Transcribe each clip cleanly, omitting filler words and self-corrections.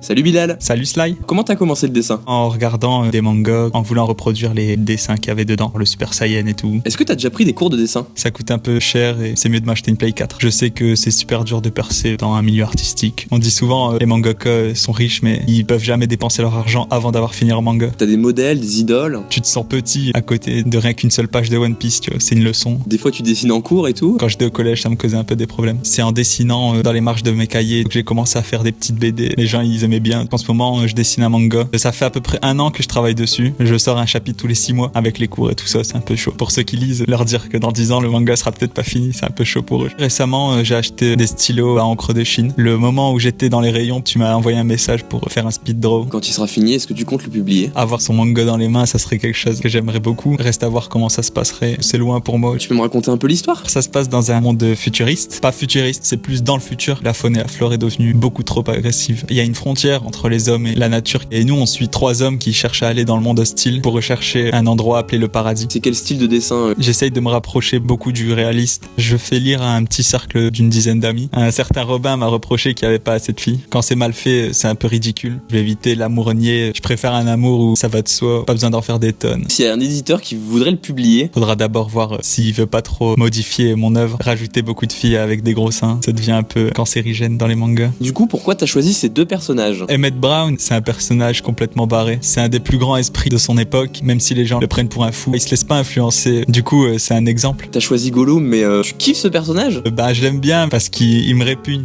Salut Bilal. Salut Sly. Comment t'as commencé le dessin? En regardant des mangas, en voulant reproduire les dessins qu'il y avait dedans, le Super Saiyan et tout. Est-ce que t'as déjà pris des cours de dessin? Ça coûte un peu cher et c'est mieux de m'acheter une Play 4. Je sais que c'est super dur de percer dans un milieu artistique. On dit souvent les mangaka sont riches mais ils peuvent jamais dépenser leur argent avant d'avoir fini leur manga. T'as des modèles, des idoles? Tu te sens petit à côté de rien qu'une seule page de One Piece, tu vois, c'est une leçon. Des fois tu dessines en cours et tout? Quand j'étais au collège, ça me causait un peu des problèmes. C'est en dessinant dans les marges de mes cahiers que j'ai commencé à faire des petites BD. Les gens ils aimaient bien. En ce moment je dessine un manga. Ça fait à peu près 1 an que je travaille dessus. Je sors un chapitre tous les 6 mois avec les cours et tout ça, c'est un peu chaud. Pour ceux qui lisent, leur dire que dans 10 ans le manga sera peut-être pas fini, c'est un peu chaud pour eux. Récemment j'ai acheté des stylos à encre de Chine. Le moment où j'étais dans les rayons, tu m'as envoyé un message pour faire un speed draw. Quand il sera fini, est-ce que tu comptes le publier? Avoir son manga dans les mains, ça serait quelque chose que j'aimerais beaucoup. Reste à voir comment ça se passerait. C'est loin pour moi. Tu peux me raconter un peu l'histoire? Ça se passe dans un monde futuriste. Pas futuriste, c'est plus dans le futur. La faune et la flore est devenue beaucoup trop agressive. Il y a une frontière entre les hommes et la nature. Et nous, on suit 3 hommes qui cherchent à aller dans le monde hostile pour rechercher un endroit appelé le paradis. C'est quel style de dessin? J'essaye de me rapprocher beaucoup du réaliste. Je fais lire à un petit cercle d'une dizaine d'amis. Un certain Robin m'a reproché qu'il n'y avait pas assez de filles. Quand c'est mal fait, c'est un peu ridicule. Je vais éviter l'amour niais. Je préfère un amour où ça va de soi. Pas besoin d'en faire des tonnes. S'il y a un éditeur qui voudrait le publier, faudra d'abord voir s'il veut pas trop modifier mon œuvre. Rajouter beaucoup de filles avec des gros seins, ça devient un peu cancérigène dans les mangas. Du coup, pourquoi t'as choisi ces 2 personnages? Emmett Brown, c'est un personnage complètement barré. C'est un des plus grands esprits de son époque, même si les gens le prennent pour un fou. Il se laisse pas influencer. Du coup, c'est un exemple. T'as choisi Gollum, mais tu kiffes ce personnage? Bah, je l'aime bien parce qu'il me répugne.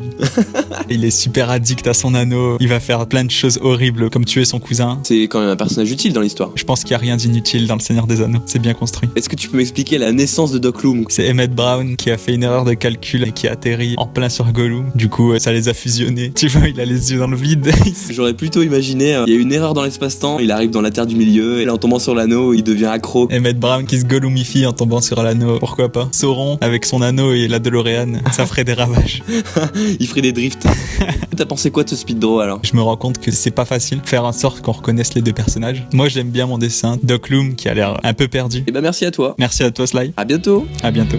Il est super addict à son anneau. Il va faire plein de choses horribles, comme tuer son cousin. C'est quand même un personnage utile dans l'histoire. Je pense qu'il y a rien d'inutile dans le Seigneur des Anneaux. C'est bien construit. Est-ce que tu peux m'expliquer la naissance de Doc Loom? C'est Emmett Brown qui a fait une erreur de calcul et qui a atterri en plein sur Gollum. Du coup, ça les a fusionnés. Tu vois, il a les yeux dans le vide. J'aurais plutôt imaginé, il y a une erreur dans l'espace-temps, il arrive dans la Terre du Milieu, et là en tombant sur l'anneau, il devient accro. Emmett Brown qui se Gollumifie en tombant sur l'anneau. Pourquoi pas? Sauron, avec son anneau et la DeLorean, ça ferait des ravages. Il ferait des drifts. T'as pensé quoi de ce speed draw alors? Je me rends compte que c'est pas facile faire en sorte qu'on reconnaisse les 2 personnages. Moi, j'aime bien mon dessin. Doc Loom qui a l'air un peu perdu. Et bah merci à toi. Merci à toi, Sly. À bientôt. À bientôt.